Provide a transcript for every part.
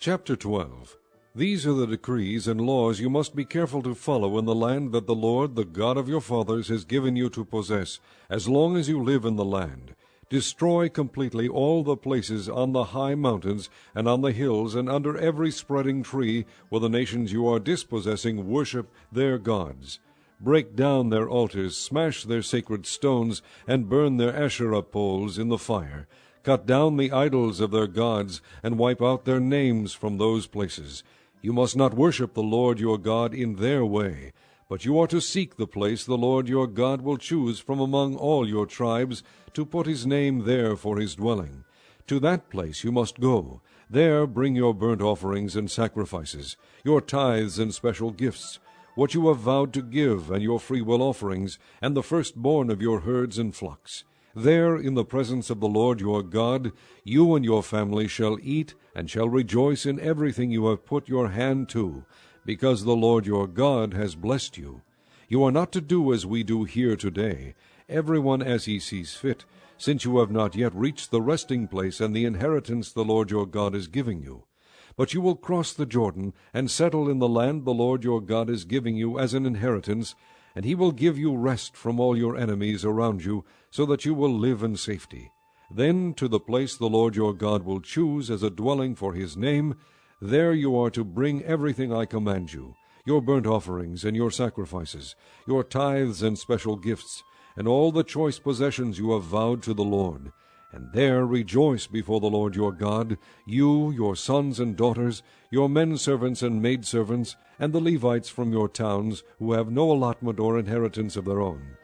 Chapter 12. These are the decrees and laws you must be careful to follow in the land that the Lord, the God of your fathers, has given you to possess, as long as you live in the land. Destroy completely all the places on the high mountains and on the hills and under every spreading tree where the nations you are dispossessing worship their gods. Break down their altars, smash their sacred stones, and burn their Asherah poles in the fire. Cut down the idols of their gods, and wipe out their names from those places. You must not worship the Lord your God in their way, but you are to seek the place the Lord your God will choose from among all your tribes, to put his name there for his dwelling. To that place you must go. There bring your burnt offerings and sacrifices, your tithes and special gifts, what you have vowed to give, and your freewill offerings, and the firstborn of your herds and flocks. There, in the presence of the Lord your God, you and your family shall eat, and shall rejoice in everything you have put your hand to, because the Lord your God has blessed you. You are not to do as we do here today, every one as he sees fit, since you have not yet reached the resting place and the inheritance the Lord your God is giving you. But you will cross the Jordan, and settle in the land the Lord your God is giving you as an inheritance, and he will give you rest from all your enemies around you, so that you will live in safety. Then to the place the Lord your God will choose as a dwelling for his name, there you are to bring everything I command you, your burnt offerings and your sacrifices, your tithes and special gifts, and all the choice possessions you have vowed to the Lord. And there rejoice before the Lord your God, you, your sons and daughters, your men servants and maidservants, and the Levites from your towns, who have no allotment or inheritance of their own.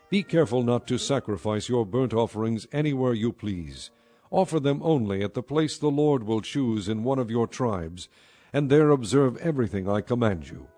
Be careful not to sacrifice your burnt offerings anywhere you please. Offer them only at the place the Lord will choose in one of your tribes, and there observe everything I command you.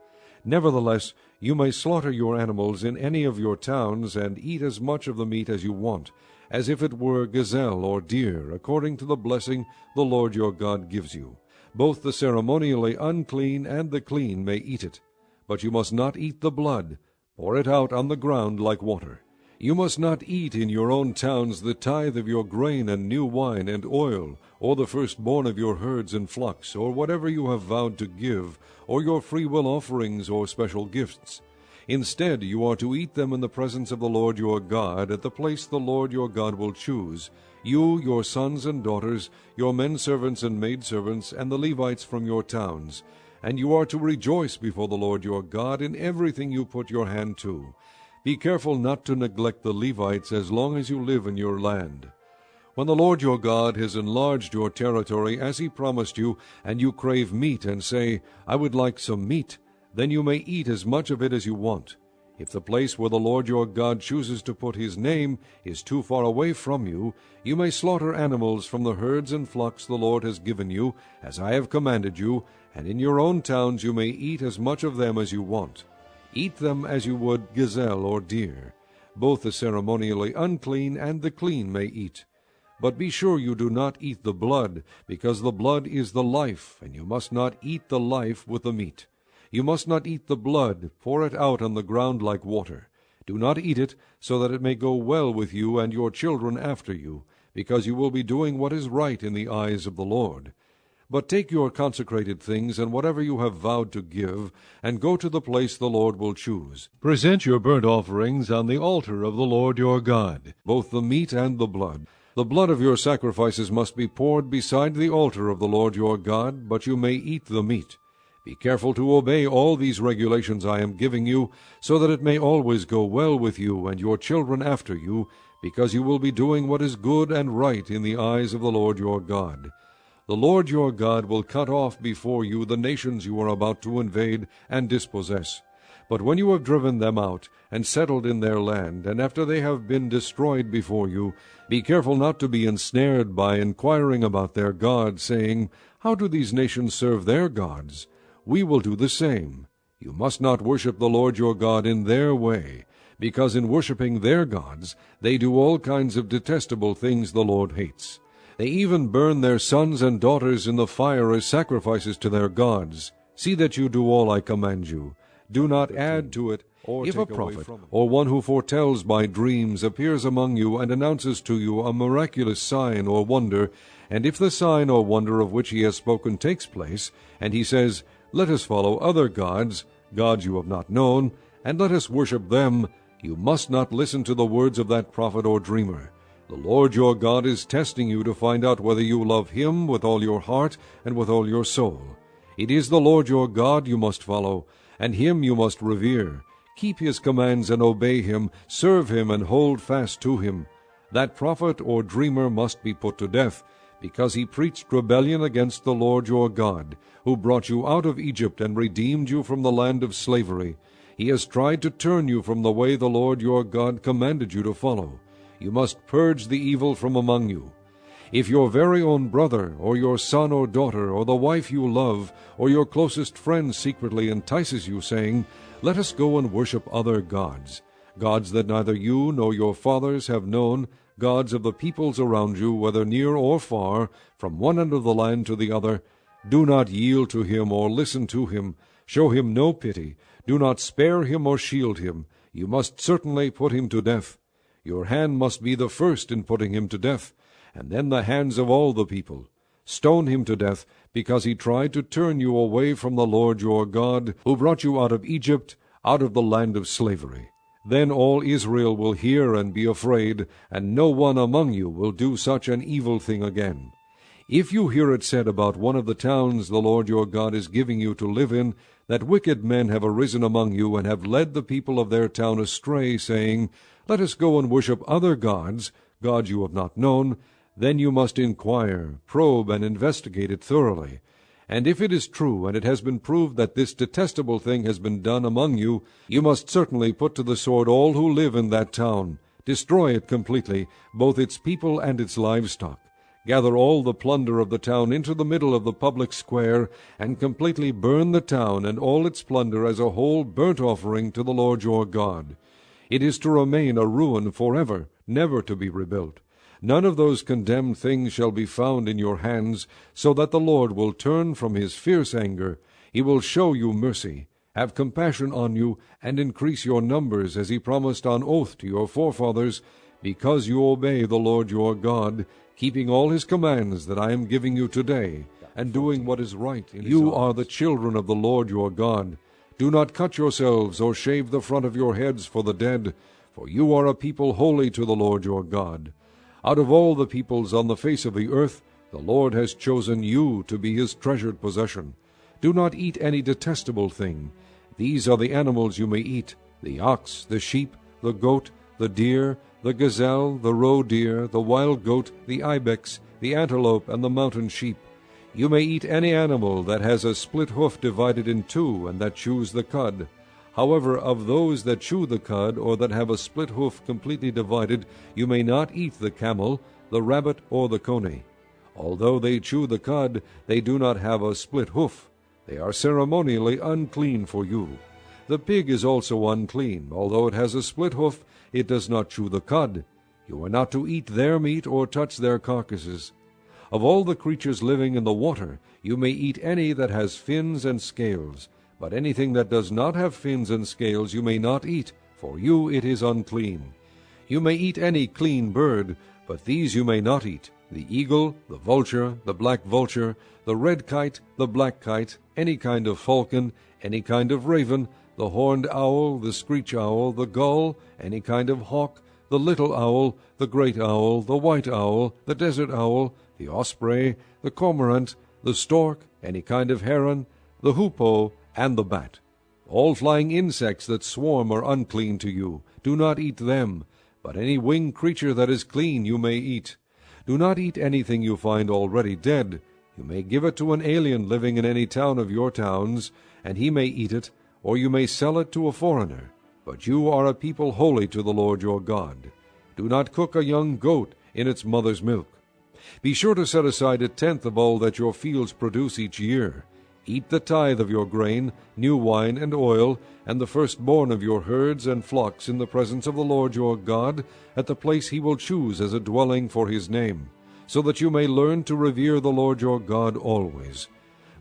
Nevertheless, you may slaughter your animals in any of your towns, and eat as much of the meat as you want, as if it were gazelle or deer, according to the blessing the Lord your God gives you. Both the ceremonially unclean and the clean may eat it. But you must not eat the blood. Pour it out on the ground like water. You must not eat in your own towns the tithe of your grain and new wine and oil, or the firstborn of your herds and flocks, or whatever you have vowed to give, or your freewill offerings or special gifts. Instead, you are to eat them in the presence of the Lord your God, at the place the Lord your God will choose, you, your sons and daughters, your men servants and maidservants, and the Levites from your towns. And you are to rejoice before the Lord your God in everything you put your hand to. Be careful not to neglect the Levites as long as you live in your land. When the Lord your God has enlarged your territory as he promised you, and you crave meat and say, I would like some meat, then you may eat as much of it as you want. If the place where the Lord your God chooses to put his name is too far away from you, you may slaughter animals from the herds and flocks the Lord has given you, as I have commanded you, and in your own towns you may eat as much of them as you want. Eat them as you would gazelle or deer. Both the ceremonially unclean and the clean may eat. But be sure you do not eat the blood, because the blood is the life, and you must not eat the life with the meat. You must not eat the blood, pour it out on the ground like water. Do not eat it, so that it may go well with you and your children after you, because you will be doing what is right in the eyes of the Lord. But take your consecrated things and whatever you have vowed to give, and go to the place the Lord will choose. Present your burnt offerings on the altar of the Lord your God, both the meat and the blood. The blood of your sacrifices must be poured beside the altar of the Lord your God, but you may eat the meat. Be careful to obey all these regulations I am giving you, so that it may always go well with you and your children after you, because you will be doing what is good and right in the eyes of the Lord your God. The Lord your God will cut off before you the nations you are about to invade and dispossess. But when you have driven them out and settled in their land, and after they have been destroyed before you, be careful not to be ensnared by inquiring about their gods, saying, How do these nations serve their gods? We will do the same. You must not worship the Lord your God in their way, because in worshiping their gods they do all kinds of detestable things the Lord hates. They even burn their sons and daughters in the fire as sacrifices to their gods. See that you do all I command you. Do not add to it, or if a prophet or one who foretells by dreams appears among you and announces to you a miraculous sign or wonder, and if the sign or wonder of which he has spoken takes place, and he says, "Let us follow other gods, gods you have not known, and let us worship them," you must not listen to the words of that prophet or dreamer. The Lord your God is testing you to find out whether you love him with all your heart and with all your soul. It is the Lord your God you must follow, and him you must revere. Keep his commands and obey him, serve him and hold fast to him. That prophet or dreamer must be put to death, because he preached rebellion against the Lord your God, who brought you out of Egypt and redeemed you from the land of slavery. He has tried to turn you from the way the Lord your God commanded you to follow. You must purge the evil from among you. If your very own brother, or your son or daughter, or the wife you love, or your closest friend secretly entices you, saying, "Let us go and worship other gods," gods that neither you nor your fathers have known, gods of the peoples around you, whether near or far, from one end of the land to the other, do not yield to him or listen to him. Show him no pity. Do not spare him or shield him. You must certainly put him to death. Your hand must be the first in putting him to death, and then the hands of all the people. Stone him to death, because he tried to turn you away from the Lord your God, who brought you out of Egypt, out of the land of slavery. Then all Israel will hear and be afraid, and no one among you will do such an evil thing again. If you hear it said about one of the towns the Lord your God is giving you to live in, that wicked men have arisen among you and have led the people of their town astray, saying, "Let us go and worship other gods, gods you have not known," then you must inquire, probe, and investigate it thoroughly. And if it is true, and it has been proved that this detestable thing has been done among you, you must certainly put to the sword all who live in that town. Destroy it completely, both its people and its livestock. Gather all the plunder of the town into the middle of the public square, and completely burn the town and all its plunder as a whole burnt offering to the Lord your God. It is to remain a ruin forever, never to be rebuilt. None of those condemned things shall be found in your hands, so that the Lord will turn from his fierce anger. He will show you mercy, have compassion on you, and increase your numbers, as he promised on oath to your forefathers, because you obey the Lord your God, keeping all his commands that I am giving you today, and doing what is right in his eyes. You are the children of the Lord your God. Do not cut yourselves or shave the front of your heads for the dead, for you are a people holy to the Lord your God. Out of all the peoples on the face of the earth, the Lord has chosen you to be his treasured possession. Do not eat any detestable thing. These are the animals you may eat: the ox, the sheep, the goat, the deer, the gazelle, the roe deer, the wild goat, the ibex, the antelope, and the mountain sheep. You may eat any animal that has a split hoof divided in two, and that chews the cud. However, of those that chew the cud, or that have a split hoof completely divided, you may not eat the camel, the rabbit, or the coney. Although they chew the cud, they do not have a split hoof. They are ceremonially unclean for you. The pig is also unclean. Although it has a split hoof, it does not chew the cud. You are not to eat their meat or touch their carcasses. Of all the creatures living in the water, you may eat any that has fins and scales, but anything that does not have fins and scales you may not eat, for you it is unclean. You may eat any clean bird, but these you may not eat: the eagle, the vulture, the black vulture, the red kite, the black kite, any kind of falcon, any kind of raven, the horned owl, the screech owl, the gull, any kind of hawk, the little owl, the great owl, the white owl, the desert owl, the osprey, the cormorant, the stork, any kind of heron, the hoopoe, and the bat. All flying insects that swarm are unclean to you. Do not eat them, but any winged creature that is clean you may eat. Do not eat anything you find already dead. You may give it to an alien living in any town of your towns, and he may eat it, or you may sell it to a foreigner. But you are a people holy to the Lord your God. Do not cook a young goat in its mother's milk. Be sure to set aside 1/10 of all that your fields produce each year. Eat the tithe of your grain, new wine, and oil, and the firstborn of your herds and flocks in the presence of the Lord your God, at the place he will choose as a dwelling for his name, so that you may learn to revere the Lord your God always.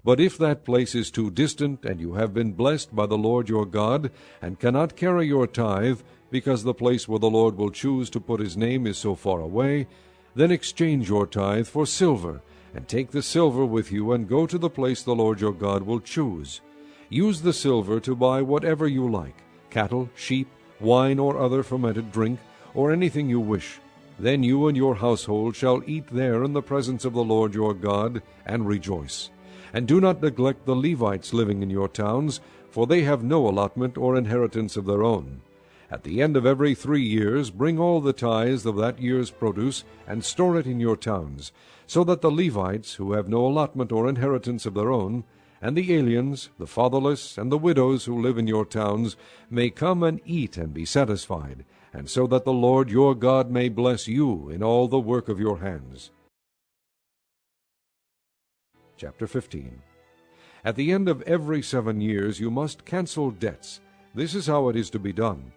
But if that place is too distant, and you have been blessed by the Lord your God, and cannot carry your tithe, because the place where the Lord will choose to put his name is so far away, then exchange your tithe for silver, and take the silver with you, and go to the place the Lord your God will choose. Use the silver to buy whatever you like, cattle, sheep, wine, or other fermented drink, or anything you wish. Then you and your household shall eat there in the presence of the Lord your God, and rejoice. And do not neglect the Levites living in your towns, for they have no allotment or inheritance of their own. At the end of every 3 years bring all the tithes of that year's produce, and store it in your towns, so that the Levites, who have no allotment or inheritance of their own, and the aliens, the fatherless, and the widows who live in your towns, may come and eat and be satisfied, and so that the Lord your God may bless you in all the work of your hands. Chapter 15. At the end of every 7 years you must cancel debts. This is how it is to be done.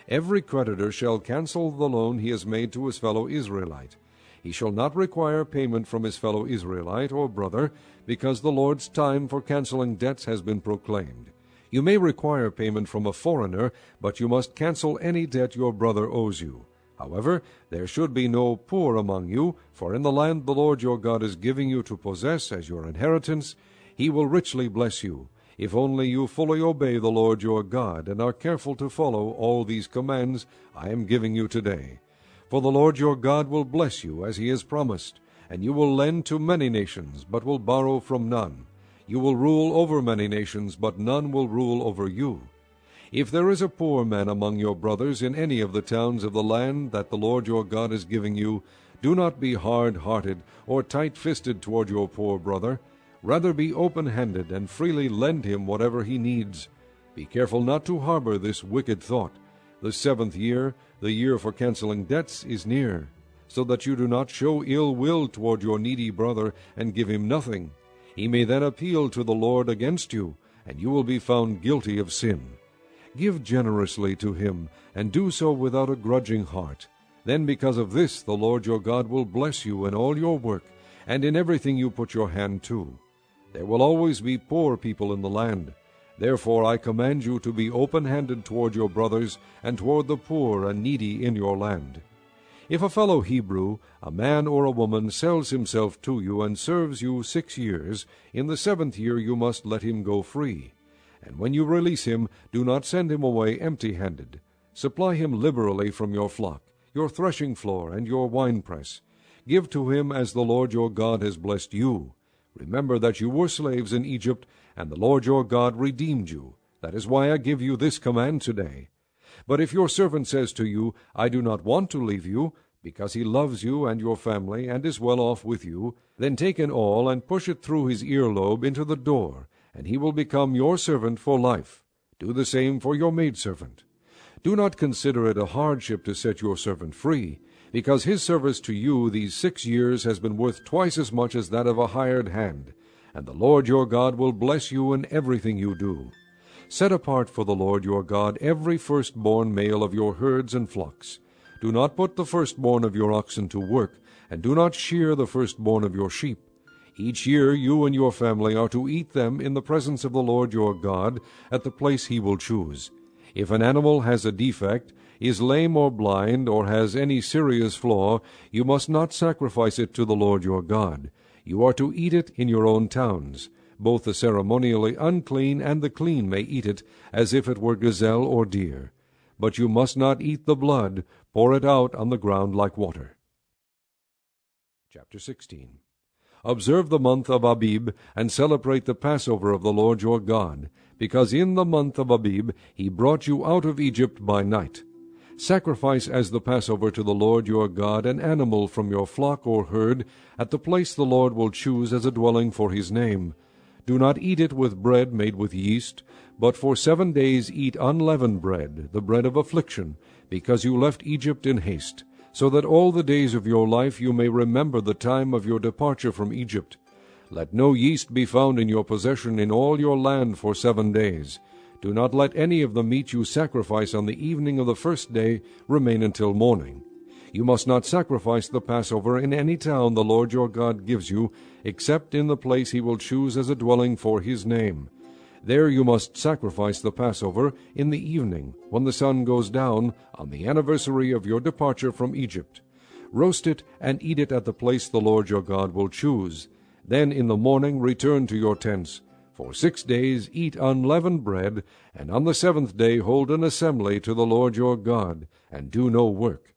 Every creditor shall cancel the loan he has made to his fellow Israelite. He shall not require payment from his fellow Israelite or brother, because the Lord's time for canceling debts has been proclaimed. You may require payment from a foreigner, but you must cancel any debt your brother owes you. However, there should be no poor among you, for in the land the Lord your God is giving you to possess as your inheritance, he will richly bless you, if only you fully obey the Lord your God, and are careful to follow all these commands I am giving you today. For the Lord your God will bless you as he has promised, and you will lend to many nations, but will borrow from none. You will rule over many nations, but none will rule over you. If there is a poor man among your brothers in any of the towns of the land that the Lord your God is giving you, do not be hard-hearted or tight-fisted toward your poor brother. Rather be open-handed and freely lend him whatever he needs. Be careful not to harbor this wicked thought. The 7th year, the year for canceling debts, is near, so that you do not show ill will toward your needy brother and give him nothing. He may then appeal to the Lord against you, and you will be found guilty of sin. Give generously to him, and do so without a grudging heart. Then because of this the Lord your God will bless you in all your work, and in everything you put your hand to. There will always be poor people in the land. Therefore I command you to be open-handed toward your brothers, and toward the poor and needy in your land. If a fellow Hebrew, a man or a woman, sells himself to you and serves you 6 years, in the 7th year you must let him go free. And when you release him, do not send him away empty-handed. Supply him liberally from your flock, your threshing floor, and your winepress. Give to him as the Lord your God has blessed you. Remember that you were slaves in Egypt, and the Lord your God redeemed you. That is why I give you this command today. But if your servant says to you, I do not want to leave you, because he loves you and your family, and is well off with you, then take an awl and push it through his earlobe into the door, and he will become your servant for life. Do the same for your maidservant. Do not consider it a hardship to set your servant free, because his service to you these 6 years has been worth twice as much as that of a hired hand, and the Lord your God will bless you in everything you do. Set apart for the Lord your God every firstborn male of your herds and flocks. Do not put the firstborn of your oxen to work, and do not shear the firstborn of your sheep. Each year you and your family are to eat them in the presence of the Lord your God at the place he will choose. If an animal has a defect, is lame or blind, or has any serious flaw, you must not sacrifice it to the Lord your God. You are to eat it in your own towns. Both the ceremonially unclean and the clean may eat it, as if it were gazelle or deer. But you must not eat the blood, pour it out on the ground like water. Chapter 16. Observe the month of Abib, and celebrate the Passover of the Lord your God, because in the month of Abib he brought you out of Egypt by night. Sacrifice as the Passover to the Lord your God an animal from your flock or herd, at the place the Lord will choose as a dwelling for his name. Do not eat it with bread made with yeast, but for 7 days eat unleavened bread, the bread of affliction, because you left Egypt in haste, so that all the days of your life you may remember the time of your departure from Egypt. Let no yeast be found in your possession in all your land for 7 days. Do not let any of the meat you sacrifice on the evening of the first day remain until morning. You must not sacrifice the Passover in any town the Lord your God gives you, except in the place he will choose as a dwelling for his name. There you must sacrifice the Passover in the evening, when the sun goes down, on the anniversary of your departure from Egypt. Roast it and eat it at the place the Lord your God will choose. Then in the morning return to your tents. For 6 days eat unleavened bread, and on the 7th day hold an assembly to the Lord your God, and do no work.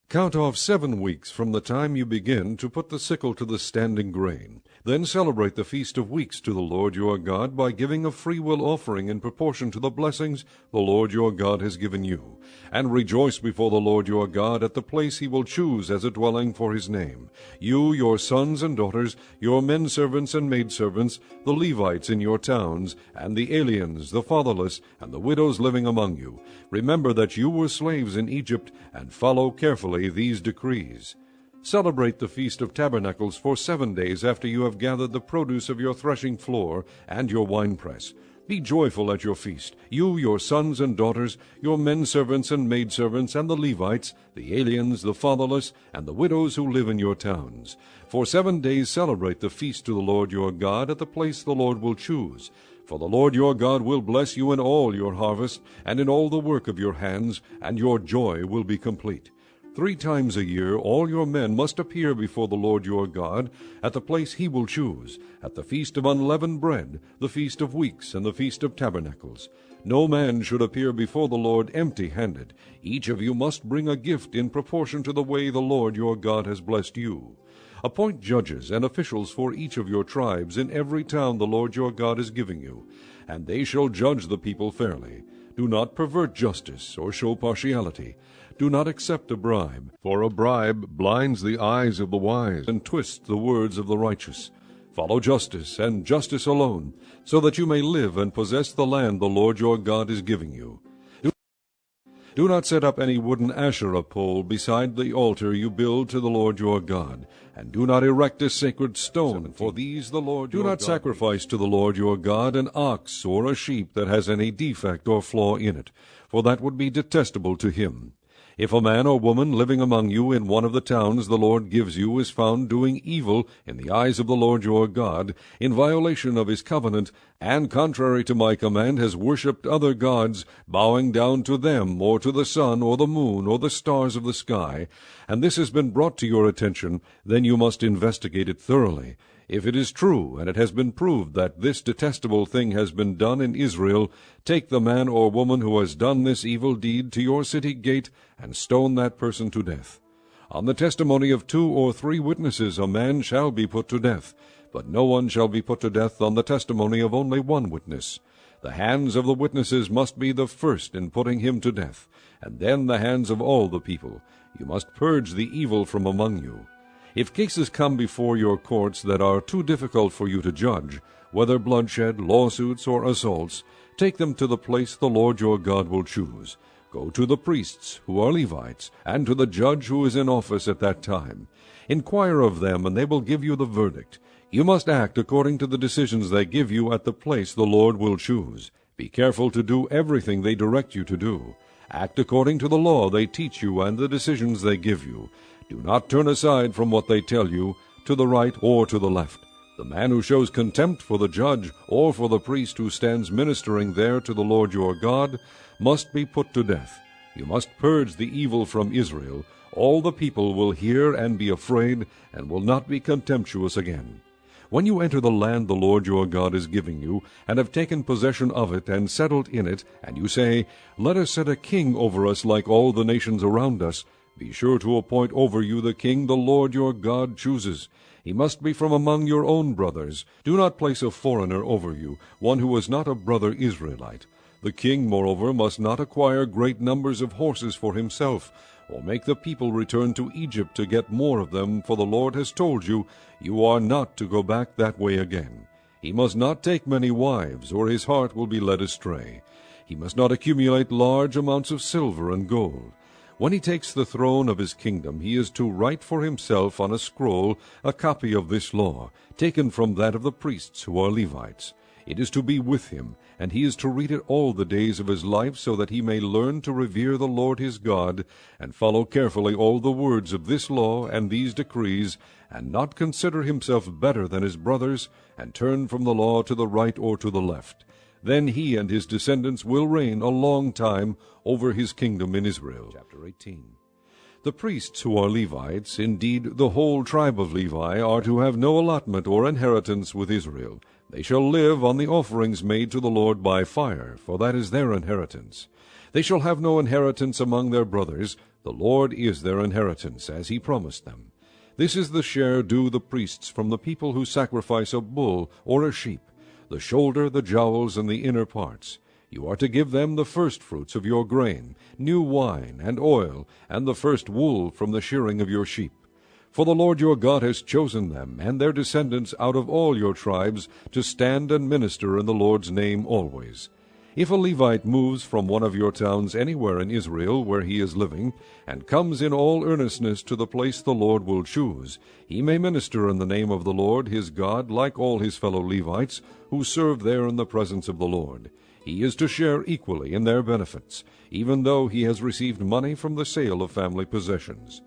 Count off 7 weeks from the time you begin to put the sickle to the standing grain. Then celebrate the Feast of Weeks to the Lord your God by giving a freewill offering in proportion to the blessings the Lord your God has given you. And rejoice before the Lord your God at the place he will choose as a dwelling for his name. You, your sons and daughters, your men servants and maidservants, the Levites in your towns, and the aliens, the fatherless, and the widows living among you. Remember that you were slaves in Egypt, and follow carefully these decrees. Celebrate the Feast of Tabernacles for 7 days after you have gathered the produce of your threshing floor and your winepress. Be joyful at your feast, you, your sons and daughters, your men servants and maidservants, and the Levites, the aliens, the fatherless, and the widows who live in your towns. For 7 days celebrate the feast to the Lord your God at the place the Lord will choose. For the Lord your God will bless you in all your harvest, and in all the work of your hands, and your joy will be complete. 3 times a year all your men must appear before the Lord your God at the place he will choose, at the Feast of Unleavened Bread, the Feast of Weeks, and the Feast of Tabernacles. No man should appear before the Lord empty-handed. Each of you must bring a gift in proportion to the way the Lord your God has blessed you. Appoint judges and officials for each of your tribes in every town the Lord your God is giving you, and they shall judge the people fairly. Do not pervert justice or show partiality. Do not accept a bribe, for a bribe blinds the eyes of the wise and twists the words of the righteous. Follow justice, and justice alone, so that you may live and possess the land the Lord your God is giving you. Do not set up any wooden Asherah pole beside the altar you build to the Lord your God, and do not erect a sacred stone, for these the Lord your God. Do not sacrifice to the Lord your God an ox or a sheep that has any defect or flaw in it, for that would be detestable to him. If a man or woman living among you in one of the towns the Lord gives you is found doing evil in the eyes of the Lord your God, in violation of his covenant, and contrary to my command has worshipped other gods, bowing down to them, or to the sun, or the moon, or the stars of the sky, and this has been brought to your attention, then you must investigate it thoroughly. If it is true, and it has been proved that this detestable thing has been done in Israel, take the man or woman who has done this evil deed to your city gate, and stone that person to death. On the testimony of 2 or 3 witnesses a man shall be put to death, but no one shall be put to death on the testimony of only 1 witness. The hands of the witnesses must be the first in putting him to death, and then the hands of all the people. You must purge the evil from among you. If cases come before your courts that are too difficult for you to judge, whether bloodshed, lawsuits, or assaults, take them to the place the Lord your God will choose. Go to the priests, who are Levites, and to the judge who is in office at that time. Inquire of them, and they will give you the verdict. You must act according to the decisions they give you at the place the Lord will choose. Be careful to do everything they direct you to do. Act according to the law they teach you and the decisions they give you. Do not turn aside from what they tell you, to the right or to the left. The man who shows contempt for the judge or for the priest who stands ministering there to the Lord your God must be put to death. You must purge the evil from Israel. All the people will hear and be afraid, and will not be contemptuous again. When you enter the land the Lord your God is giving you, and have taken possession of it and settled in it, and you say, "Let us set a king over us like all the nations around us," be sure to appoint over you the king the Lord your God chooses. He must be from among your own brothers. Do not place a foreigner over you, one who is not a brother Israelite. The king, moreover, must not acquire great numbers of horses for himself, or make the people return to Egypt to get more of them, for the Lord has told you, you are not to go back that way again. He must not take many wives, or his heart will be led astray. He must not accumulate large amounts of silver and gold. When he takes the throne of his kingdom, he is to write for himself on a scroll a copy of this law, taken from that of the priests who are Levites. It is to be with him, and he is to read it all the days of his life, so that he may learn to revere the Lord his God, and follow carefully all the words of this law and these decrees, and not consider himself better than his brothers, and turn from the law to the right or to the left. Then he and his descendants will reign a long time over his kingdom in Israel. Chapter 18. The priests who are Levites, indeed the whole tribe of Levi, are to have no allotment or inheritance with Israel. They shall live on the offerings made to the Lord by fire, for that is their inheritance. They shall have no inheritance among their brothers. The Lord is their inheritance, as he promised them. This is the share due the priests from the people who sacrifice a bull or a sheep, the shoulder, the jowls, and the inner parts. You are to give them the firstfruits of your grain, new wine, and oil, and the first wool from the shearing of your sheep. For the Lord your God has chosen them, and their descendants out of all your tribes, to stand and minister in the Lord's name always. If a Levite moves from one of your towns anywhere in Israel where he is living, and comes in all earnestness to the place the Lord will choose, he may minister in the name of the Lord his God like all his fellow Levites, who serve there in the presence of the Lord. He is to share equally in their benefits, even though he has received money from the sale of family possessions.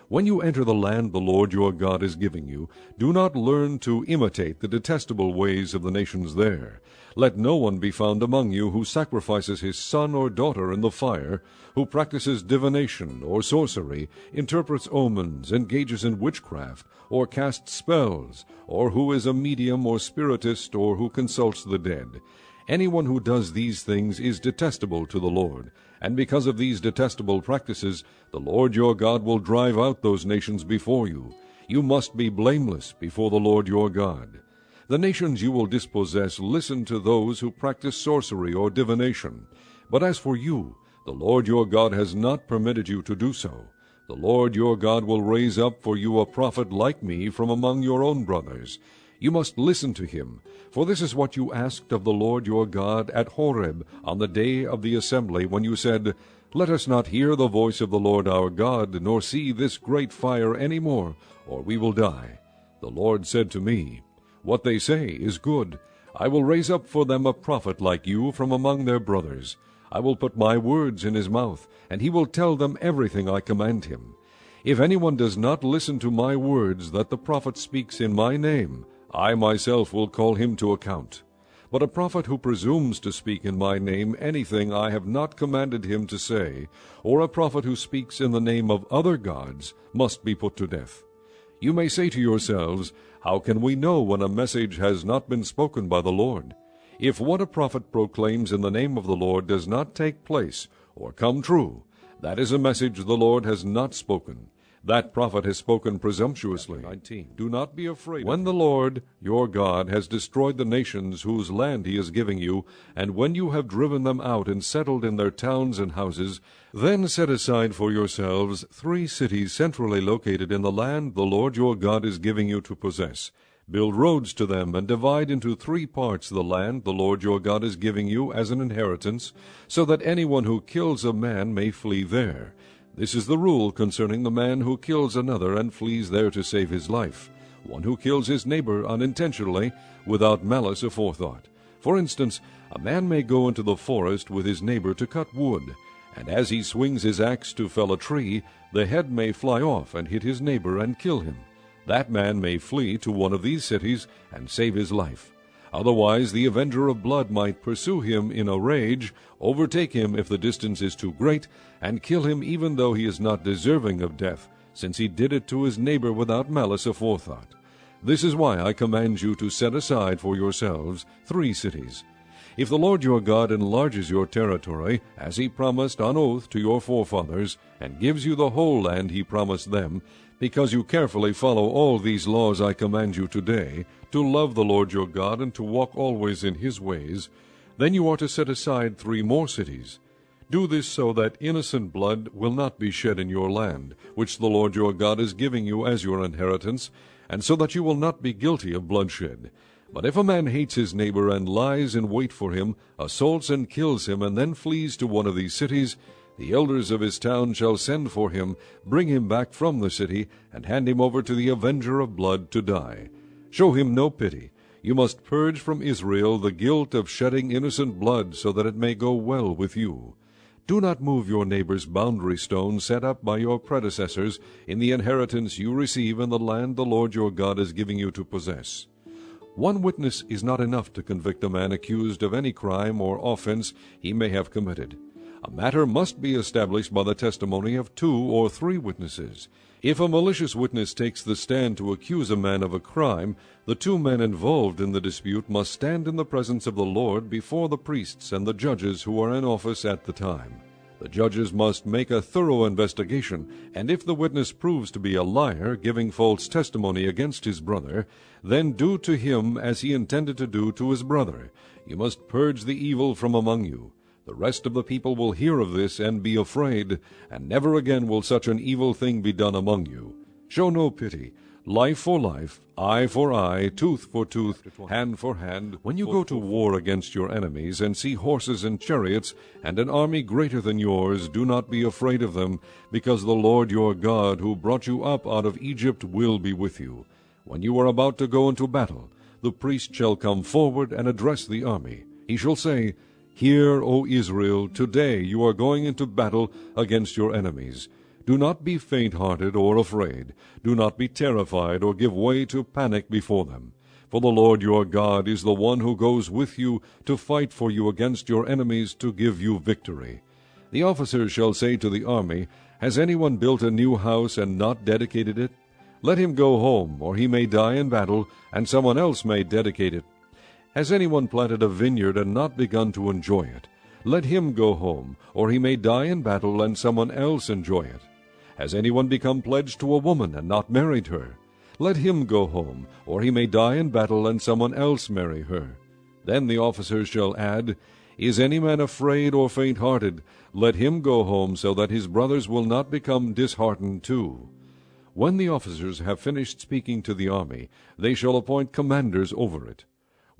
When you enter the land the Lord your God is giving you, do not learn to imitate the detestable ways of the nations there. Let no one be found among you who sacrifices his son or daughter in the fire, who practices divination or sorcery, interprets omens, engages in witchcraft, or casts spells, or who is a medium or spiritist, or who consults the dead. Anyone who does these things is detestable to the Lord, and because of these detestable practices, the Lord your God will drive out those nations before you. You must be blameless before the Lord your God. The nations you will dispossess listen to those who practice sorcery or divination. But as for you, the Lord your God has not permitted you to do so. The Lord your God will raise up for you a prophet like me from among your own brothers. You must listen to him, for this is what you asked of the Lord your God at Horeb on the day of the assembly, when you said, Let us not hear the voice of the Lord our God, nor see this great fire any more, or we will die. The Lord said to me, What they say is good. I will raise up for them a prophet like you from among their brothers. I will put my words in his mouth, and he will tell them everything I command him. If anyone does not listen to my words that the prophet speaks in my name, I myself will call him to account. But a prophet who presumes to speak in my name anything I have not commanded him to say, or a prophet who speaks in the name of other gods, must be put to death. You may say to yourselves, How can we know when a message has not been spoken by the Lord? If what a prophet proclaims in the name of the Lord does not take place, or come true, that is a message the Lord has not spoken. That prophet has spoken presumptuously. 19. Do not be afraid. When the Lord your God has destroyed the nations whose land he is giving you, and when you have driven them out and settled in their towns and houses, then set aside for yourselves 3 cities centrally located in the land the Lord your God is giving you to possess. Build roads to them, and divide into 3 parts the land the Lord your God is giving you as an inheritance, so that anyone who kills a man may flee there. This is the rule concerning the man who kills another and flees there to save his life, one who kills his neighbor unintentionally, without malice aforethought. For instance, a man may go into the forest with his neighbor to cut wood, and as he swings his axe to fell a tree, the head may fly off and hit his neighbor and kill him. That man may flee to one of these cities and save his life. Otherwise the avenger of blood might pursue him in a rage, overtake him if the distance is too great, and kill him even though he is not deserving of death, since he did it to his neighbor without malice aforethought. This is why I command you to set aside for yourselves 3 cities. If the Lord your God enlarges your territory, as he promised on oath to your forefathers, and gives you the whole land he promised them, because you carefully follow all these laws I command you today, to love the Lord your God and to walk always in his ways, then you are to set aside 3 more cities. Do this so that innocent blood will not be shed in your land, which the Lord your God is giving you as your inheritance, and so that you will not be guilty of bloodshed. But if a man hates his neighbor and lies in wait for him, assaults and kills him, and then flees to one of these cities, the elders of his town shall send for him, bring him back from the city, and hand him over to the avenger of blood to die. Show him no pity. You must purge from Israel the guilt of shedding innocent blood, so that it may go well with you. Do not move your neighbor's boundary stone set up by your predecessors in the inheritance you receive in the land the Lord your God is giving you to possess. One witness is not enough to convict a man accused of any crime or offense he may have committed. A matter must be established by the testimony of 2 or 3 witnesses. If a malicious witness takes the stand to accuse a man of a crime, the 2 men involved in the dispute must stand in the presence of the Lord before the priests and the judges who are in office at the time. The judges must make a thorough investigation, and if the witness proves to be a liar, giving false testimony against his brother, then do to him as he intended to do to his brother. You must purge the evil from among you. The rest of the people will hear of this and be afraid, and never again will such an evil thing be done among you. Show no pity. Life for life, eye for eye, tooth for tooth, hand for hand. When you go to war against your enemies and see horses and chariots and an army greater than yours, do not be afraid of them, because the Lord your God, who brought you up out of Egypt, will be with you. When you are about to go into battle, the priest shall come forward and address the army. He shall say, Hear, O Israel, today you are going into battle against your enemies. Do not be faint-hearted or afraid. Do not be terrified or give way to panic before them. For the Lord your God is the one who goes with you to fight for you against your enemies to give you victory. The officers shall say to the army, Has anyone built a new house and not dedicated it? Let him go home, or he may die in battle, and someone else may dedicate it. Has anyone planted a vineyard and not begun to enjoy it? Let him go home, or he may die in battle, and someone else enjoy it. Has anyone become pledged to a woman and not married her? Let him go home, or he may die in battle, and someone else marry her. Then the officers shall add, Is any man afraid or faint-hearted? Let him go home, so that his brothers will not become disheartened too. When the officers have finished speaking to the army, they shall appoint commanders over it.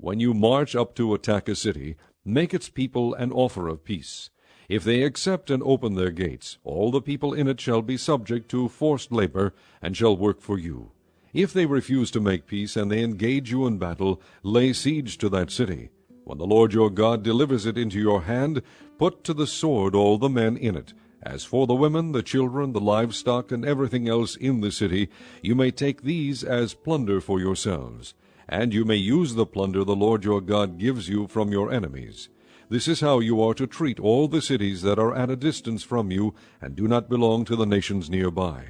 When you march up to attack a city, make its people an offer of peace. If they accept and open their gates, all the people in it shall be subject to forced labor, and shall work for you. If they refuse to make peace, and they engage you in battle, lay siege to that city. When the Lord your God delivers it into your hand, put to the sword all the men in it. As for the women, the children, the livestock, and everything else in the city, you may take these as plunder for yourselves. And you may use the plunder the Lord your God gives you from your enemies. This is how you are to treat all the cities that are at a distance from you, and do not belong to the nations nearby.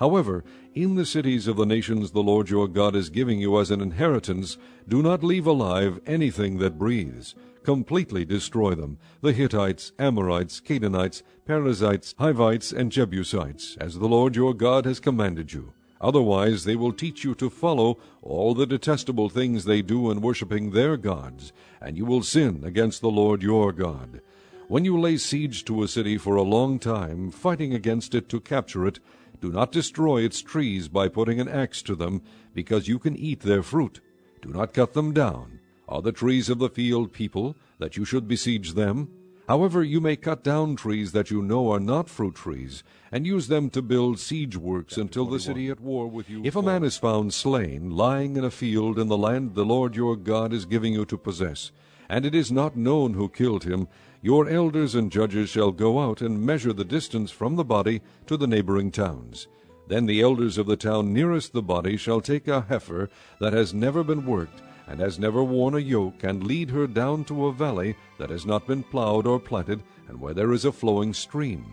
However, in the cities of the nations the Lord your God is giving you as an inheritance, do not leave alive anything that breathes. Completely destroy them, the Hittites, Amorites, Canaanites, Perizzites, Hivites, and Jebusites, as the Lord your God has commanded you. Otherwise they will teach you to follow all the detestable things they do in worshiping their gods, and you will sin against the Lord your God. When you lay siege to a city for a long time, fighting against it to capture it, do not destroy its trees by putting an axe to them, because you can eat their fruit. Do not cut them down. Are the trees of the field people, that you should besiege them? However, you may cut down trees that you know are not fruit trees, and use them to build siege works until the city at war with you. If a man is found slain, lying in a field in the land the Lord your God is giving you to possess, and it is not known who killed him, your elders and judges shall go out and measure the distance from the body to the neighboring towns. Then the elders of the town nearest the body shall take a heifer that has never been worked, and has never worn a yoke, and lead her down to a valley that has not been plowed or planted, and where there is a flowing stream.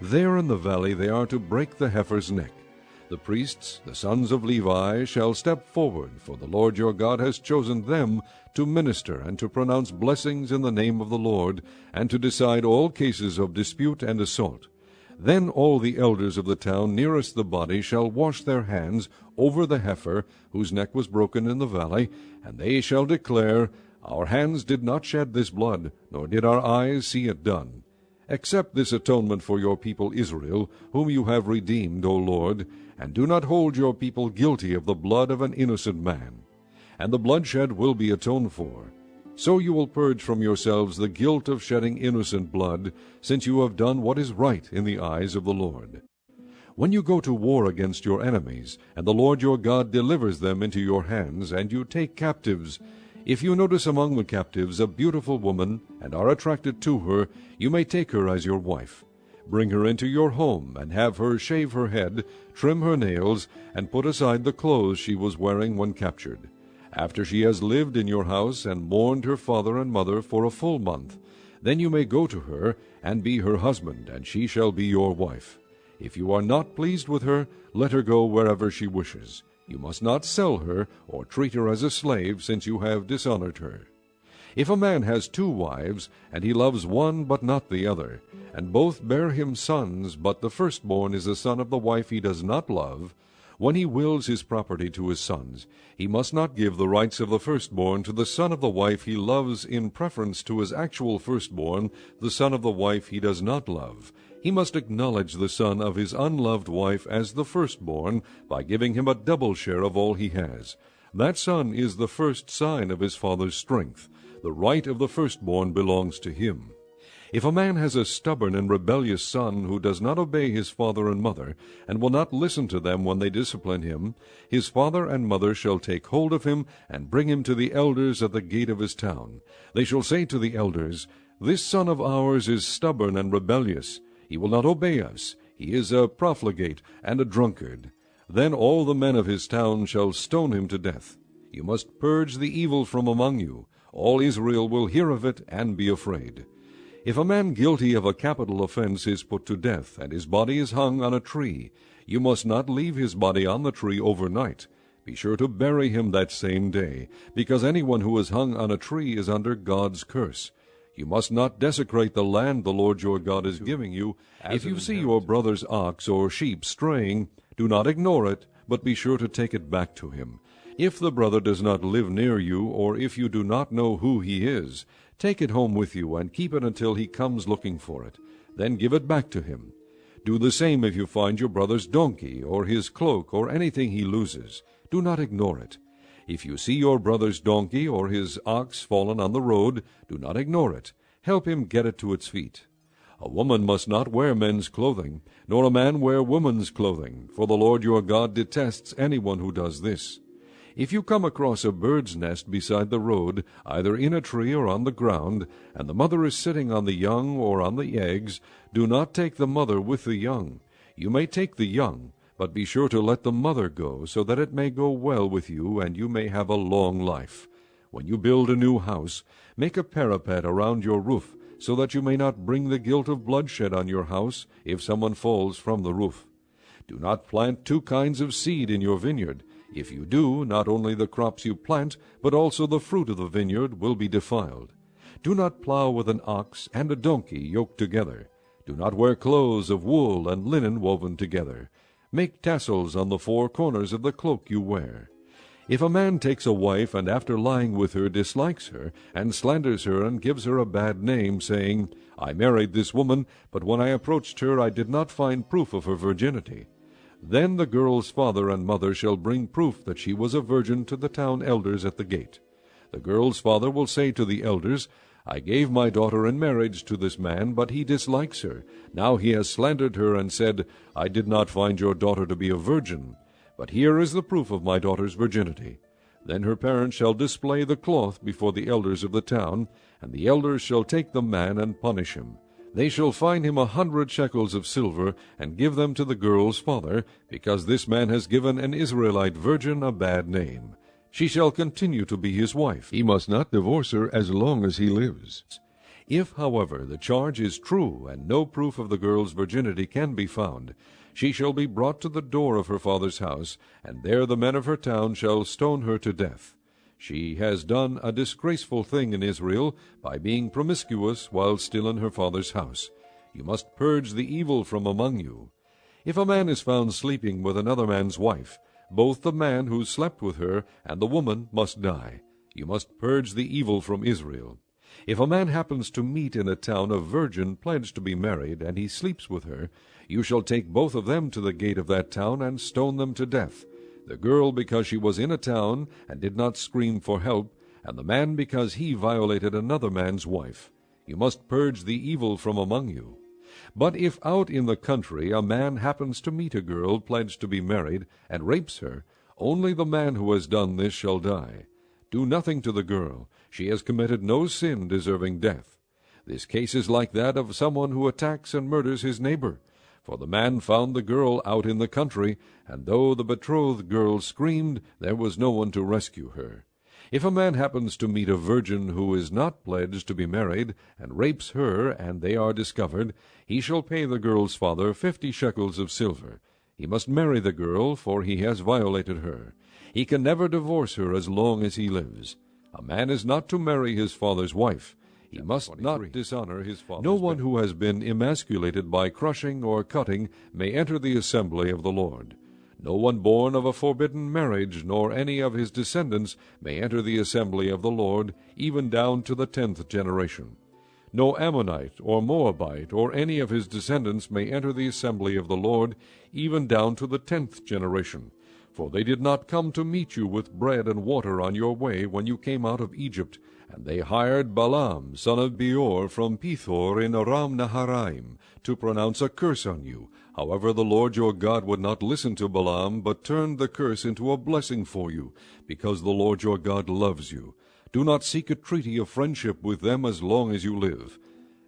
There in the valley they are to break the heifer's neck. The priests, the sons of Levi, shall step forward, for the Lord your God has chosen them to minister and to pronounce blessings in the name of the Lord, and to decide all cases of dispute and assault. Then all the elders of the town nearest the body shall wash their hands over the heifer whose neck was broken in the valley, and they shall declare, Our hands did not shed this blood, nor did our eyes see it done. Accept this atonement for your people Israel, whom you have redeemed, O Lord, and do not hold your people guilty of the blood of an innocent man. And the bloodshed will be atoned for. So you will purge from yourselves the guilt of shedding innocent blood, since you have done what is right in the eyes of the Lord. When you go to war against your enemies, and the Lord your God delivers them into your hands, and you take captives, if you notice among the captives a beautiful woman, and are attracted to her, you may take her as your wife. Bring her into your home, and have her shave her head, trim her nails, and put aside the clothes she was wearing when captured. After she has lived in your house and mourned her father and mother for a full month, then you may go to her and be her husband, and she shall be your wife. If you are not pleased with her, let her go wherever she wishes. You must not sell her or treat her as a slave, since you have dishonored her. If a man has 2 wives, and he loves one but not the other, and both bear him sons, but the firstborn is the son of the wife he does not love, when he wills his property to his sons, he must not give the rights of the firstborn to the son of the wife he loves in preference to his actual firstborn, the son of the wife he does not love. He must acknowledge the son of his unloved wife as the firstborn by giving him a double share of all he has. That son is the first sign of his father's strength. The right of the firstborn belongs to him. If a man has a stubborn and rebellious son who does not obey his father and mother, and will not listen to them when they discipline him, his father and mother shall take hold of him and bring him to the elders at the gate of his town. They shall say to the elders, "This son of ours is stubborn and rebellious. He will not obey us. He is a profligate and a drunkard." Then all the men of his town shall stone him to death. You must purge the evil from among you. All Israel will hear of it and be afraid. If a man guilty of a capital offense is put to death, and his body is hung on a tree, you must not leave his body on the tree overnight. Be sure to bury him that same day, because anyone who is hung on a tree is under God's curse. You must not desecrate the land the Lord your God is giving you. If you see your brother's ox or sheep straying, do not ignore it, but be sure to take it back to him. If the brother does not live near you, or if you do not know who he is, take it home with you and keep it until he comes looking for it. Then give it back to him. Do the same if you find your brother's donkey or his cloak or anything he loses. Do not ignore it. If you see your brother's donkey or his ox fallen on the road, do not ignore it. Help him get it to its feet. A woman must not wear men's clothing, nor a man wear woman's clothing, for the Lord your God detests anyone who does this. If you come across a bird's nest beside the road, either in a tree or on the ground, and the mother is sitting on the young or on the eggs, do not take the mother with the young. You may take the young, but be sure to let the mother go, so that it may go well with you, and you may have a long life. When you build a new house, make a parapet around your roof, so that you may not bring the guilt of bloodshed on your house if someone falls from the roof. Do not plant 2 kinds of seed in your vineyard. If you do, not only the crops you plant, but also the fruit of the vineyard will be defiled. Do not plow with an ox and a donkey yoked together. Do not wear clothes of wool and linen woven together. Make tassels on the 4 corners of the cloak you wear. If a man takes a wife and after lying with her dislikes her, and slanders her and gives her a bad name, saying, "I married this woman, but when I approached her I did not find proof of her virginity," then the girl's father and mother shall bring proof that she was a virgin to the town elders at the gate. The girl's father will say to the elders, "I gave my daughter in marriage to this man, but he dislikes her. Now he has slandered her and said, 'I did not find your daughter to be a virgin.' But here is the proof of my daughter's virginity." Then her parents shall display the cloth before the elders of the town, and the elders shall take the man and punish him. They shall fine him 100 shekels of silver, and give them to the girl's father, because this man has given an Israelite virgin a bad name. She shall continue to be his wife. He must not divorce her as long as he lives. If, however, the charge is true, and no proof of the girl's virginity can be found, she shall be brought to the door of her father's house, and there the men of her town shall stone her to death. She has done a disgraceful thing in Israel by being promiscuous while still in her father's house. You must purge the evil from among you. If a man is found sleeping with another man's wife, both the man who slept with her and the woman must die. You must purge the evil from Israel. If a man happens to meet in a town a virgin pledged to be married, and he sleeps with her, you shall take both of them to the gate of that town and stone them to death. The girl because she was in a town and did not scream for help, and the man because he violated another man's wife. You must purge the evil from among you. But if out in the country a man happens to meet a girl pledged to be married, and rapes her, only the man who has done this shall die. Do nothing to the girl. She has committed no sin deserving death. This case is like that of someone who attacks and murders his neighbor. For the man found the girl out in the country, and though the betrothed girl screamed, there was no one to rescue her. If a man happens to meet a virgin who is not pledged to be married, and rapes her, and they are discovered, he shall pay the girl's father 50 shekels of silver. He must marry the girl, for he has violated her. He can never divorce her as long as he lives. A man is not to marry his father's wife. He must not dishonor his father. No one who has been emasculated by crushing or cutting may enter the assembly of the Lord. No one born of a forbidden marriage, nor any of his descendants, may enter the assembly of the Lord, even down to the 10th generation. No Ammonite or Moabite or any of his descendants may enter the assembly of the Lord, even down to the 10th generation. For they did not come to meet you with bread and water on your way when you came out of Egypt, and they hired Balaam, son of Beor, from Pethor in Aram Naharaim, to pronounce a curse on you. However, the Lord your God would not listen to Balaam, but turned the curse into a blessing for you, because the Lord your God loves you. Do not seek a treaty of friendship with them as long as you live.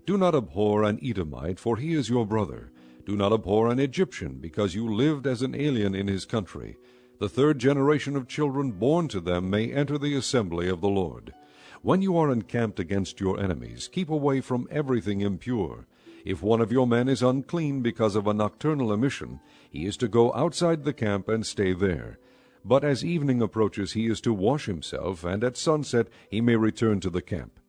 Do not abhor an Edomite, for he is your brother. Do not abhor an Egyptian, because you lived as an alien in his country. The 3rd generation of children born to them may enter the assembly of the Lord. When you are encamped against your enemies, keep away from everything impure. If one of your men is unclean because of a nocturnal emission, he is to go outside the camp and stay there. But as evening approaches, he is to wash himself, and at sunset he may return to the camp.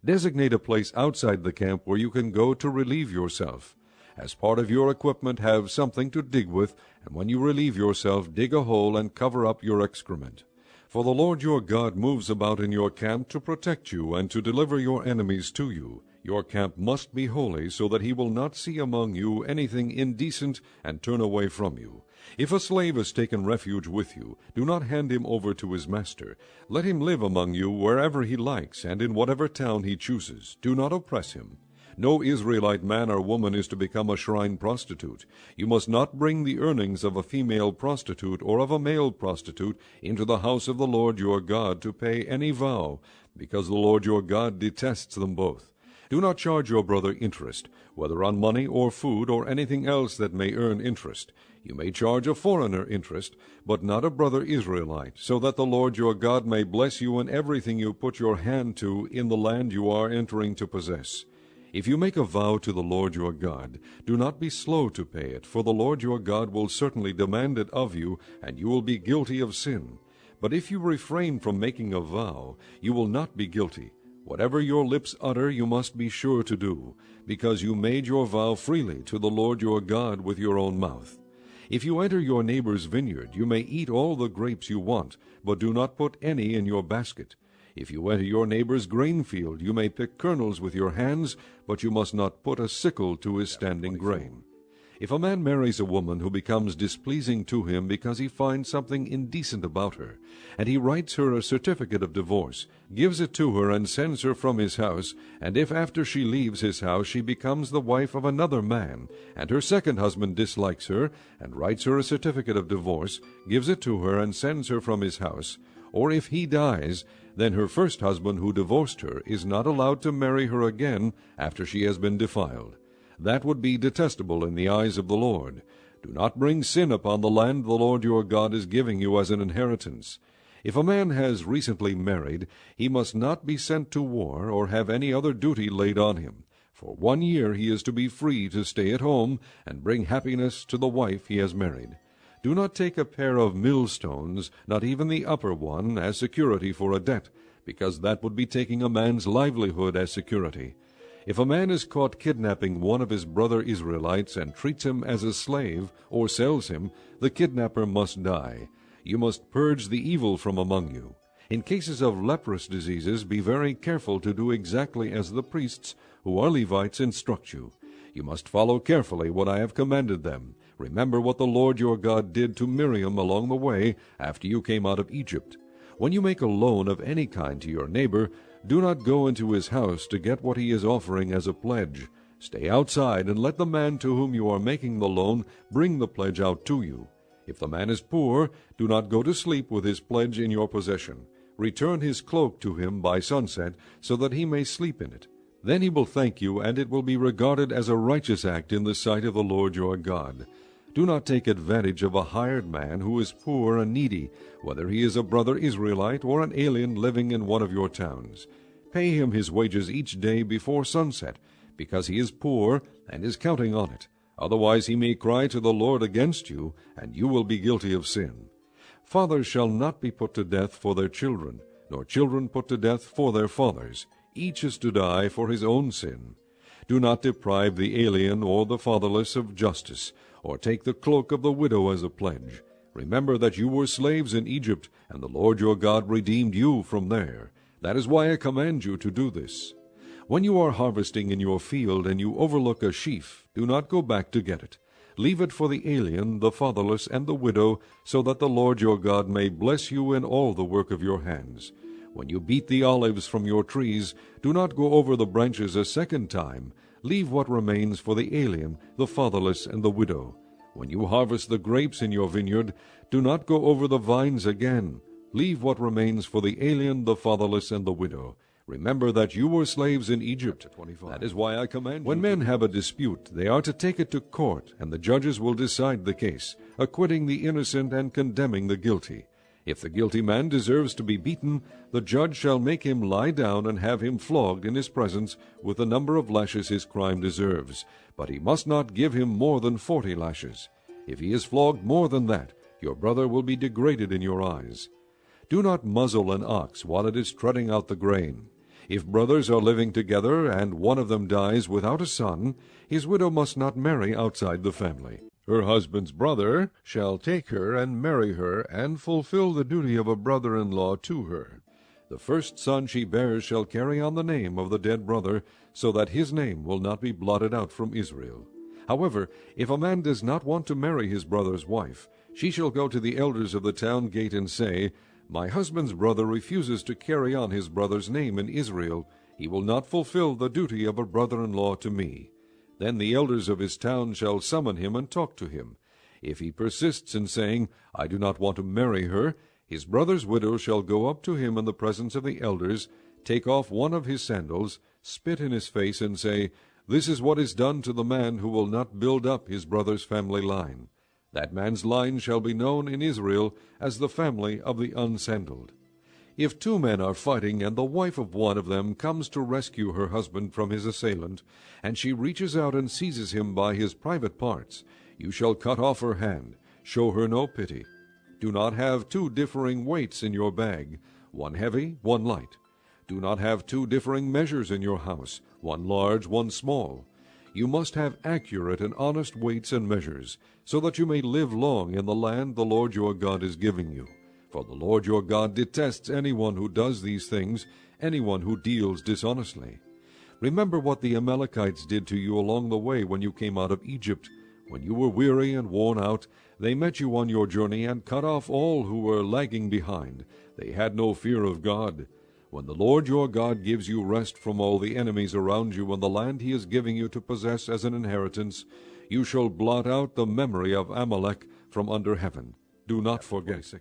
Designate a place outside the camp where you can go to relieve yourself. As part of your equipment, have something to dig with, and when you relieve yourself, dig a hole and cover up your excrement. For the Lord your God moves about in your camp to protect you and to deliver your enemies to you. Your camp must be holy, so that he will not see among you anything indecent and turn away from you. If a slave has taken refuge with you, do not hand him over to his master. Let him live among you wherever he likes, and in whatever town he chooses. Do not oppress him. No Israelite man or woman is to become a shrine prostitute. You must not bring the earnings of a female prostitute or of a male prostitute into the house of the Lord your God to pay any vow, because the Lord your God detests them both. Do not charge your brother interest, whether on money or food or anything else that may earn interest. You may charge a foreigner interest, but not a brother Israelite, so that the Lord your God may bless you in everything you put your hand to in the land you are entering to possess. If you make a vow to the Lord your God, do not be slow to pay it, for the Lord your God will certainly demand it of you, and you will be guilty of sin. But if you refrain from making a vow, you will not be guilty. Whatever your lips utter you must be sure to do, because you made your vow freely to the Lord your God with your own mouth. If you enter your neighbor's vineyard, you may eat all the grapes you want, but do not put any in your basket. If you enter your neighbor's grain field, you may pick kernels with your hands, but you must not put a sickle to his standing grain. If a man marries a woman who becomes displeasing to him because he finds something indecent about her, and he writes her a certificate of divorce, gives it to her, and sends her from his house, and if after she leaves his house she becomes the wife of another man, and her second husband dislikes her, and writes her a certificate of divorce, gives it to her, and sends her from his house, or if he dies, then her first husband who divorced her is not allowed to marry her again after she has been defiled. That would be detestable in the eyes of the Lord. Do not bring sin upon the land the Lord your God is giving you as an inheritance. If a man has recently married, he must not be sent to war or have any other duty laid on him. For 1 year he is to be free to stay at home and bring happiness to the wife he has married. Do not take a pair of millstones, not even the upper one, as security for a debt, because that would be taking a man's livelihood as security. If a man is caught kidnapping one of his brother Israelites and treats him as a slave or sells him, the kidnapper must die. You must purge the evil from among you. In cases of leprous diseases, be very careful to do exactly as the priests, who are Levites, instruct you. You must follow carefully what I have commanded them. Remember what the Lord your God did to Miriam along the way after you came out of Egypt. When you make a loan of any kind to your neighbor, do not go into his house to get what he is offering as a pledge. Stay outside, and let the man to whom you are making the loan bring the pledge out to you. If the man is poor, do not go to sleep with his pledge in your possession. Return his cloak to him by sunset, so that he may sleep in it. Then he will thank you, and it will be regarded as a righteous act in the sight of the Lord your God. Do not take advantage of a hired man who is poor and needy, whether he is a brother Israelite or an alien living in one of your towns. Pay him his wages each day before sunset, because he is poor and is counting on it. Otherwise he may cry to the Lord against you, and you will be guilty of sin. Fathers shall not be put to death for their children, nor children put to death for their fathers. Each is to die for his own sin. Do not deprive the alien or the fatherless of justice, or take the cloak of the widow as a pledge. Remember that you were slaves in Egypt, and the Lord your God redeemed you from there. That is why I command you to do this. When you are harvesting in your field, and you overlook a sheaf, do not go back to get it. Leave it for the alien, the fatherless, and the widow, so that the Lord your God may bless you in all the work of your hands. When you beat the olives from your trees, do not go over the branches a second time. Leave what remains for the alien, the fatherless, and the widow. When you harvest the grapes in your vineyard, do not go over the vines again. Leave what remains for the alien, the fatherless, and the widow. Remember that you were slaves in Egypt. That is why I command you. When men have a dispute, they are to take it to court, and the judges will decide the case, acquitting the innocent and condemning the guilty. If the guilty man deserves to be beaten, the judge shall make him lie down and have him flogged in his presence with the number of lashes his crime deserves. But he must not give him more than 40 lashes. If he is flogged more than that, your brother will be degraded in your eyes. Do not muzzle an ox while it is treading out the grain. If brothers are living together, and one of them dies without a son, his widow must not marry outside the family. Her husband's brother shall take her and marry her, and fulfill the duty of a brother-in-law to her. The first son she bears shall carry on the name of the dead brother, so that his name will not be blotted out from Israel. However, if a man does not want to marry his brother's wife, she shall go to the elders of the town gate and say, My husband's brother refuses to carry on his brother's name in Israel. He will not fulfill the duty of a brother-in-law to me. Then the elders of his town shall summon him and talk to him. If he persists in saying, I do not want to marry her, his brother's widow shall go up to him in the presence of the elders, take off one of his sandals, spit in his face, and say, This is what is done to the man who will not build up his brother's family line. That man's line shall be known in Israel as the family of the unsandaled. If two men are fighting, and the wife of one of them comes to rescue her husband from his assailant, and she reaches out and seizes him by his private parts, you shall cut off her hand. Show her no pity. Do not have two differing weights in your bag, one heavy, one light. Do not have two differing measures in your house, one large, one small. You must have accurate and honest weights and measures, so that you may live long in the land the Lord your God is giving you. For the Lord your God detests anyone who does these things, anyone who deals dishonestly. Remember what the Amalekites did to you along the way when you came out of Egypt. When you were weary and worn out, they met you on your journey and cut off all who were lagging behind. They had no fear of God. When the Lord your God gives you rest from all the enemies around you in the land he is giving you to possess as an inheritance, you shall blot out the memory of Amalek from under heaven. Do not forget.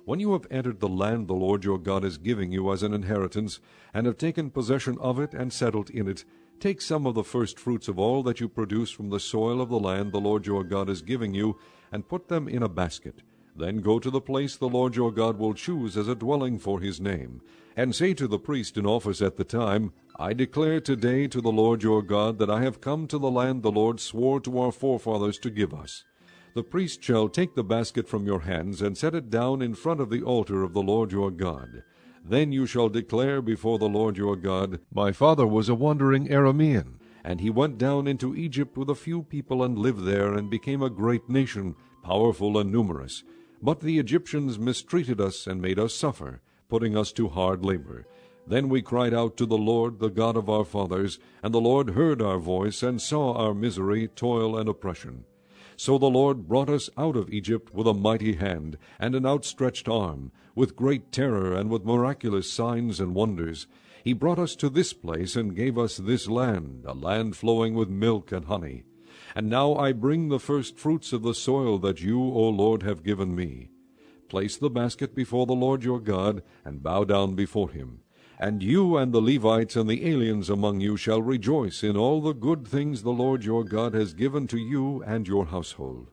When you have entered the land the Lord your God is giving you as an inheritance, and have taken possession of it and settled in it, take some of the first fruits of all that you produce from the soil of the land the Lord your God is giving you, and put them in a basket. Then go to the place the Lord your God will choose as a dwelling for his name, and say to the priest in office at the time, I declare today to the Lord your God that I have come to the land the Lord swore to our forefathers to give us. The priest shall take the basket from your hands and set it down in front of the altar of the Lord your God. Then you shall declare before the Lord your God, My father was a wandering Aramean, and he went down into Egypt with a few people and lived there and became a great nation, powerful and numerous. But the Egyptians mistreated us and made us suffer, putting us to hard labor. Then we cried out to the Lord, the God of our fathers, and the Lord heard our voice and saw our misery, toil, and oppression. So the Lord brought us out of Egypt with a mighty hand and an outstretched arm, with great terror and with miraculous signs and wonders. He brought us to this place and gave us this land, a land flowing with milk and honey. And now I bring the first fruits of the soil that you, O Lord, have given me. Place the basket before the Lord your God, and bow down before him. And you and the Levites and the aliens among you shall rejoice in all the good things the Lord your God has given to you and your household.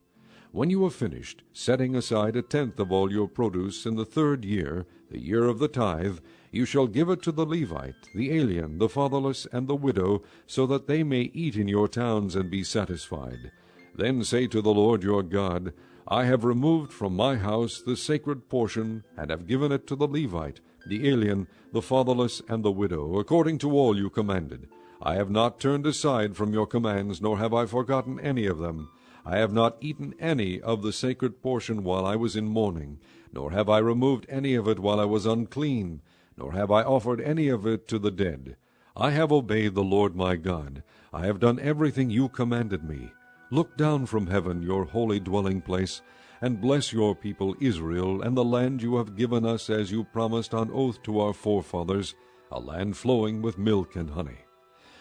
When you have finished setting aside 1/10 of all your produce in the 3rd year, the year of the tithe, you shall give it to the Levite, the alien, the fatherless, and the widow, so that they may eat in your towns and be satisfied. Then say to the Lord your God, I have removed from my house the sacred portion, and have given it to the Levite, the alien, the fatherless, and the widow, according to all you commanded. I have not turned aside from your commands, nor have I forgotten any of them. I have not eaten any of the sacred portion while I was in mourning, nor have I removed any of it while I was unclean, nor have I offered any of it to the dead. I have obeyed the Lord my God. I have done everything you commanded me. Look down from heaven, your holy dwelling place, and bless your people Israel and the land you have given us as you promised on oath to our forefathers, a land flowing with milk and honey.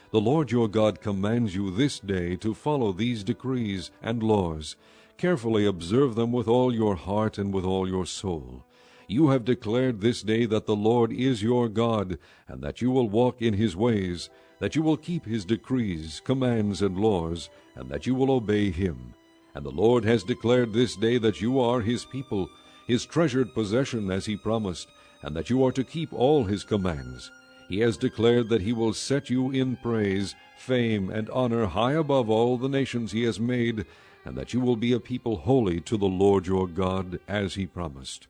The Lord your God commands you this day to follow these decrees and laws. Carefully observe them with all your heart and with all your soul. You have declared this day that the Lord is your God, and that you will walk in his ways, that you will keep his decrees, commands, and laws, and that you will obey him. And the Lord has declared this day that you are his people, his treasured possession as he promised, and that you are to keep all his commands. He has declared that he will set you in praise, fame, and honor high above all the nations he has made, and that you will be a people holy to the Lord your God, as he promised.